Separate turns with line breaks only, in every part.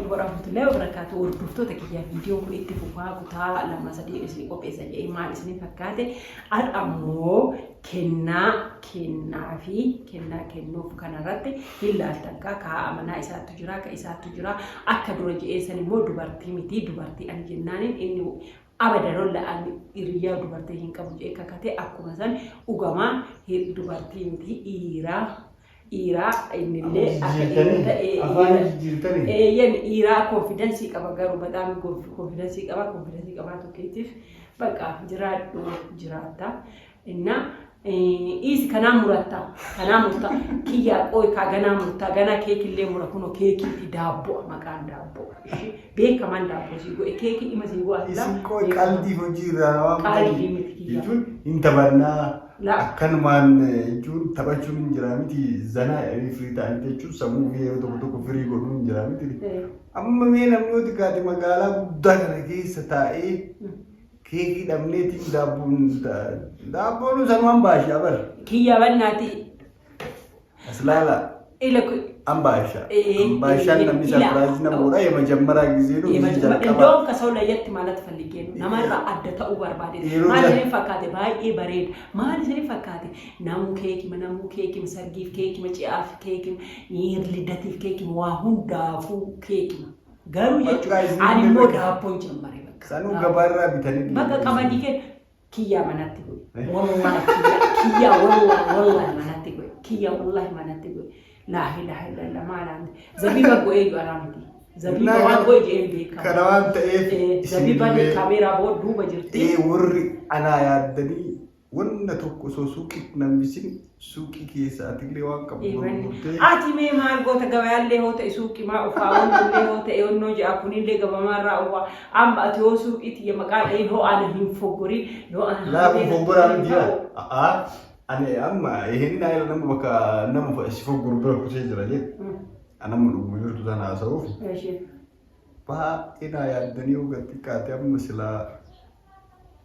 عليكم ورحمة الله وبركاته. وربطوا تكيا فيديو كويت فوقها كتا لما صديق اسمي قبي سجى مع اسمي فكاته أرأمو كنا كنو كنا رتي إلا تنكا كأمنا إسات تجرا كإسات تجرا أكدر رجع سني مو دبرتي متي دبرتي أن جنانين إنه أبدا رولا أن إريا دبرتي هنكا بجيك كته أكو مثلا أجمع هي دبرتي متي إيرا إن اللي يعني إيرا confidence كما قالوا بدام confidence كما توكيتيف بقى جراتا إننا إيز كنا مرتا كيا أوي كأنا مرتا كنا كيك اللي مركونو كيك دابو مكان دابو بيه كمان دابو سيقو كيك إما سيقو أصلا
سيقو قلبي فجيرا
قلبي متكيا
إنت برنا أكن مان يجون تبعشون جرامتي زنا يعني فريتا أنت شو سمو فيه وتبغى فري قرون جرامتي أما مين أمنو تكاتي مقالة بدر كي ستاي كي دمنتي دابون زمان باشا بر
كي بناتي
أصلا
إلى
أمباشا نمني سبراجنا مورا يا مجمرة جزيرو
إندوم كسولا يت مالت فلكين نمر عدتا أوبر بعدين ما لسني فكاتي باي بريد ما لسني فكاتي نامو كيكي مسرجيف كيكي مجياف كيكي نير لدتي كيكي واهون دافو كيكي قالوا يجوا أنا مو دافون جمرة
سانو غبارة بتاني
بقى كمان ديك كيا مناتي والله كيا والله مناتي كيا والله مناتي لا إله إلا الله ما عندي زبيبة قوي جرامتي زبيبة قوي جيم بيكا
كروان تأيه
زبيبة الكاميرا بود دوبا جرتي
إيه وري أنا يا دني ون توكو سوكي نمسين سوكي كيسا تقولي وان كم
آتي مي مال قوة جوال اللي هو تسوكي ما أفاون اللي هو تأيون نوجي أكوني اللي جب ما رأوا أم أتيو سوكي تيجي مكان إيه هو أنا هم فوقري لو أنا
لا فوقري أنا ديا أنا أما هنا إلى نم بكا نم فوق غربة كشيء جرالي أنا من أمور تزانا أسوف فا إنا يا دنيا وقتي كاتم مثلا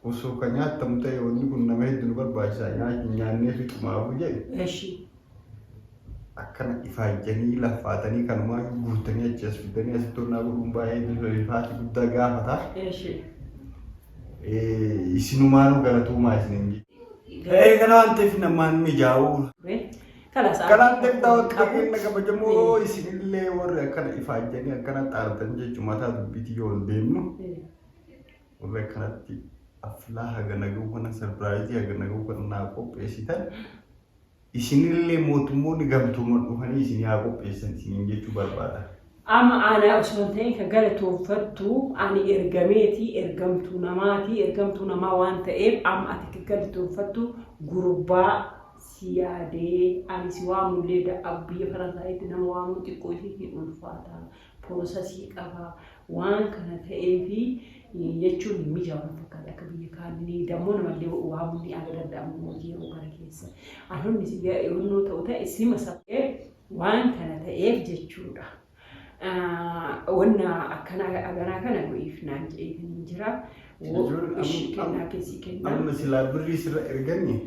وسوكانيا تمتى يودي كنا مهد نقول باشا يعني في كما هو جاي أكن إفاجني لا فاتني كانوا ما يقولتني أجلس في الدنيا ستورنا بقول باي بالفات بدا جاهتا إسنومانو كلا توما إسنينجي كنا أنت في نمان مجاو كنا أنت تاو كنا كبجمو إسنيلله ور كنا إفاجني كنا تارتنجي cuma ta video demo ور كنا تي أفلاها جناجو كنا surprise يا جناجو كنا ناقو بيسيتان إسنيلله موتمون جامتمون وهني إسني أقو بيسن إسنينجي تبار بارا
أما أنا أسمعتين كقالت وفرتو أنا إرجمتو نما وانت إيه أم أتكقالت وفرتو جروبا سيادة أنا سوام ليدا أبي فرنسايت نوام تقولي في الفاتا بروساسي كذا وان كانت إيه في يجون ميجاون فكذا كبير كان لي دمون ما اللي هو عمودي أقدر دمون مجيء وكركيس أهون نسيبيا يقولون توتا اسمه سبعة وان كانت إيه جتشورا وانا أنا كنا وقفنا نجرا وإيش كنا كسي كنا
أما سلا بري سلا إرجعني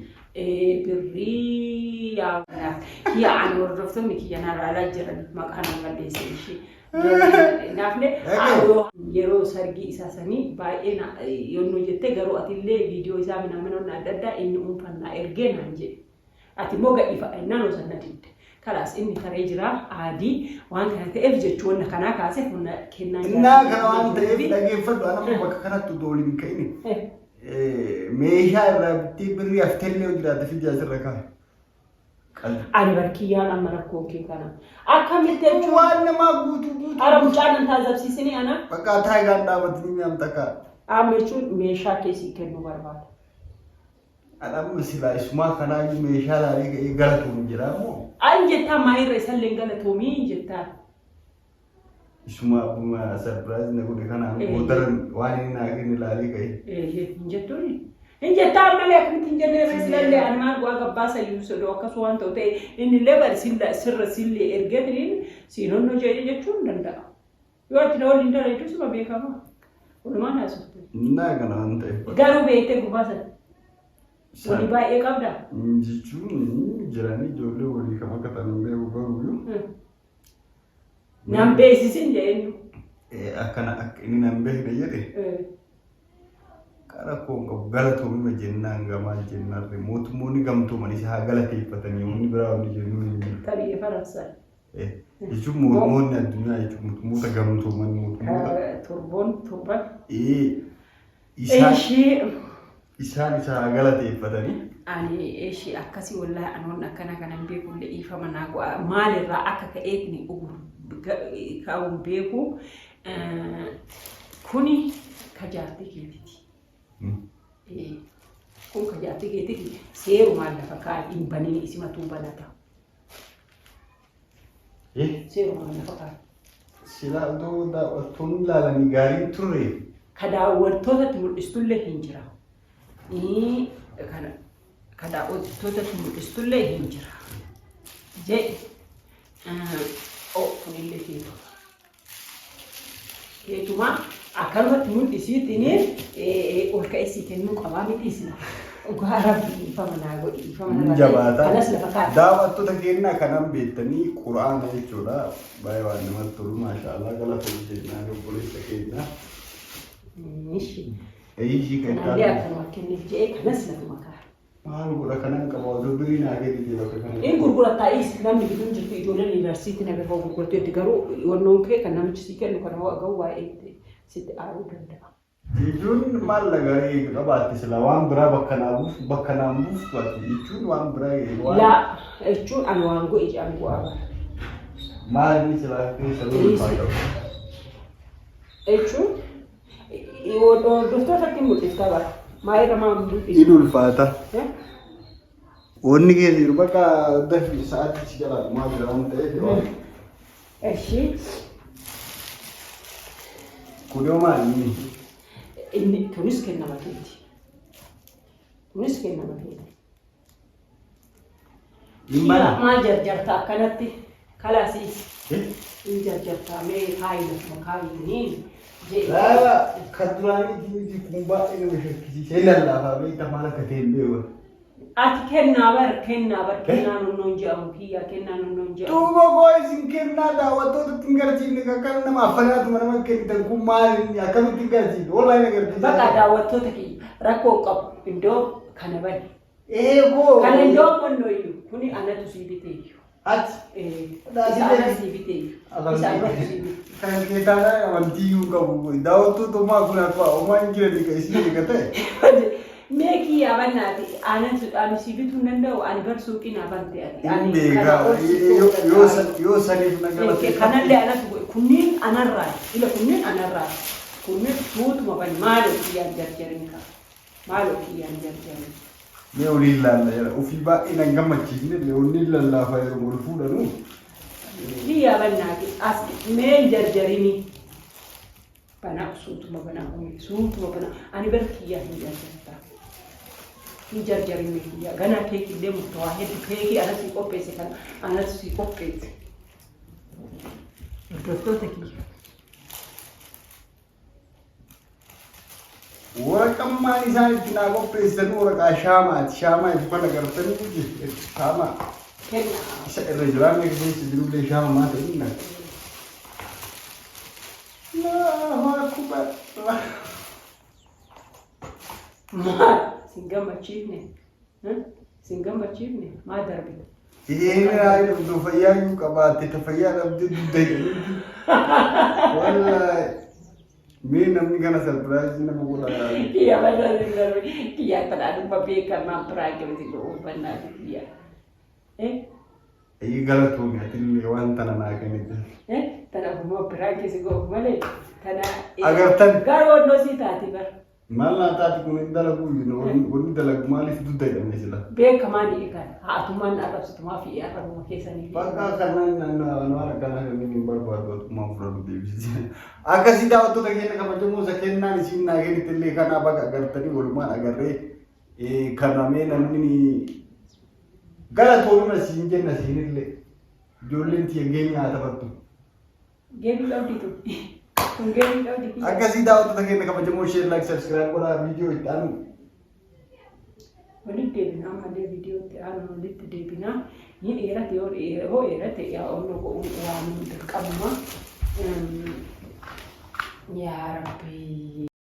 بري يا هي أنا ورفتهم كي أنا على جرا ما كان ما بيسيشي نافنة يرو سرقي إساسني باينا يونو جت جرو أتيلي فيديو إسامنا منو ناددا إنه فنا إرجعنا نجى أتموجا إفا إننا نزنتيد خلاص إني تريجرا عادي وان كانت إفجت شو إن كنا كاسف كنا
كنا وان تريف لكن فرد أنا ما بكرة تدولي مكيني ميشا ربتي بري أفتلي وجرا تفيد جالس ركاه
أنا بركيان أما ركوك كنا أكمل تجوا
وانا ما بوتو
أنا بجانا هذا بسيسني أنا
بكات هاي غاندا بتني أم تكا
أمشون ميشا كيسي كنو برباد
أنا مسلا اسمه كنا ميشا لاري غلطو مجرامو
أنجتا ما هي رسالة لينغانا تومي أنجتا
اسمه أبوما سربرايز نقول كنا مودرن واني ناقين لاري كاي
أنجتوني أنجتا مالك متنجني رسالة أنا ما أقول قباسة يوسف وكسوان توتي إن الليبر سر سيلي إرجعتين سينون نجاري جتون دندا يواتي نقول إنت لا يجوز ما بيكما ولا ما ناسوت
نا كنا أنت
قالوا بيته قباسة ولي باي قبدا
جيتون جراني جولي ولي كما كتانو بيو بارو
نام بيسيسين جاينو
akkana inni nan beekne jedhe kara ko galatoomuma jennaan gamaa jennarre mootummoonni gamtoomanii haa galateeffatanii wanni biraa wanni jennu
tarii Faransaay.
Jechuun mootummoonni addunyaa jechuun mootummoota gamtooman mootummoota
torban
isaan isa haa galateeffatanii.
Ani ishii akkasii wallahi anoon akkana kanan beekullee dhiifama naa go'a maalirraa akka ka'eetni kaa'uun beeku kuni kajaartii keetiiti. Kun kajaartii keetiiti seerumaan lafa kaa'e hin baniin isimatu banata. Seerumaan lafa kaa'e.
Silaa otoo daawwattoonni ilaalanii gaariin turre.
Ka daawwattootatti mul'istullee hin jira. Ka daawwattootatti mul'istullee hin jira. Kunillee keetu. Keetuma akkanumatti mul'isiitiin ol ka'eessii kennuu qabaa miti sila. Gaara dhiifama naa godhi dhiifama
jabaata.
Kanas lafa kaa'e.
Daawwattoota kennaa kanan beektanii Quraana jechuudha. Baay'ee waan namatti tolu maashaallah galatoomuu jennaan obboleessa kennaa. Eeyyii kan
taate. Akkanuma kenneef jedhee kanas lafa kaa'e.
Maal godha kanan qaba otoo birii naa gadi bakka kana.
Inni gurgurataa'is namni bituun jirtu ijoolleen yuunivarsiitii nama irraa gurgurteetti garuu wannoon kee kan namichi sii kennu kana ga'u waa'ee sitti aaruu danda'a.
Jechuun maal lagaree qabaatte sila waan biraa bakka naan buuftu ati jechuun waan biraa waan.
Laa jechuun ani waan go'e jedhan bu'aa bara.
Maal inni sila keessa lolfaa qabu.
Jechuun hordoftootatti mul'iftaa bara. Maayirra maa mul'ifti?
Inni ulfaata. Wanni keessa jiru bakka dafii sa'aatii si jalaa maal jedhamu ta'ee.
Eshi.
Kunoo maal inni?
Inni kunis kennama keeti. Kunis kennama keeti. Maal jarjarta akkanatti kalaasiis. Inni jarjartaa mee kaayina kaayiniin.
Lala kan duraanii diimti kun baay'ee nama shakkisiisee lallaafaa beekta maal akka ta'e hin beeku.
Ati kennaa nunnoon jedhamu kiyyaa kennaa nunnoon jedhamu.
Duuba koo isin kennaa daawwattoota ittiin garsiifne kan nama affanaatuma nama kennitan kun maal inni akkamitti hin garsiifne wallahi na garsiisa.
Bakka daawwattoota kiyya rakkoo qabu iddoo kana bane.
Eegoo.
Kan iddoo mannoo iyyuu kuni anatu sii bitee iyyuu.
Ati.
Isa anas sii bitee iyyuu. Isa anatu sii bitee.
Kan keetaadhaa amantii iyyuu qabu daawwattoota homaa kun akka homaa hin jiran isin eeggate.
Meekii yaabanaati ani si bituu danda'u ani bar suuqii naa bante ati.
Ani beekaa yoo saniif nagalate.
Kanallee anatu kunniin anarraa ila kunniin anarraa kunniin tuutuma bani maaloo kiyyaan jarjarin kaa maaloo kiyyaan jarjarin.
Mee waliin laalla jira ofii baay'ee nan gammachiisne waliin lallaafaa yeroo wal fuudhanu.
Kiyyaa bannaati as mee jarjarini. Banaa suutuma banaa ani bar kiyyaa hin jarjartaa. Hin jarjarinne kiyyaa ganaa keekillee murtawaa hedduu keekii anasii qopheesse kan anasii qopheesse. Hordoftoota kiyya.
Waraqammaan isaan itti naa qopheessan waraqaa shaamaati. Shaamaa itti mana gartanii jirti. Shaamaa.
Kennaa.
Isa irra jiraanne keessa jirullee shaamaa ta'in na. Allahu akbar.
Maal sin gammachiifne? Sin gammachiifne maal darbe?
Inni dhuftu fayyaa iyyuu qabaatte ta fayyaa dhabdee dudda jedhamti. Wallahi mee namni kana sarpiraayizii nama godhaa.
Kiyyaa bal'aa sin darbe kiyyaa kadhaadhuma beekamaa piraagirati uffannaa kiyyaa.
Eeyyii galatoomii atillee waan tana naa kennite.
Tanaafuma piraagirati goofu malee tana.
Agartan.
Garuu onnoo sii taati bara.
Maal naa taati kun hin dalagu wanni dalagu maaliif dudda jedhamne sila.
Beekamaan eegan haatumaan arrabsitumaa fi arrabuma keessanii.
Bakka kanaan waan akkanaa kan inni barbaadu atumaan fudhatu deebisise. Akkasii daawwattoota keenya kabajamoo isa kennaan isiin naa kennite illee kanaa bakka agartanii walumaan agarree kannamee namni galatoomima siin jenna siinillee ijoolleen tiyya geenyaa taphattu.
Geenyu dhabditu.
Akkasii daawwattoota keenya kabajamoo share like subscribe godhaa viidiyoo itti aanu.
Walitti deebinaa malee viidiyoo itti aanu walitti deebinaa ni dheerate yoo dheerate yaa onnoo waan dirqamuma yaa rabbi.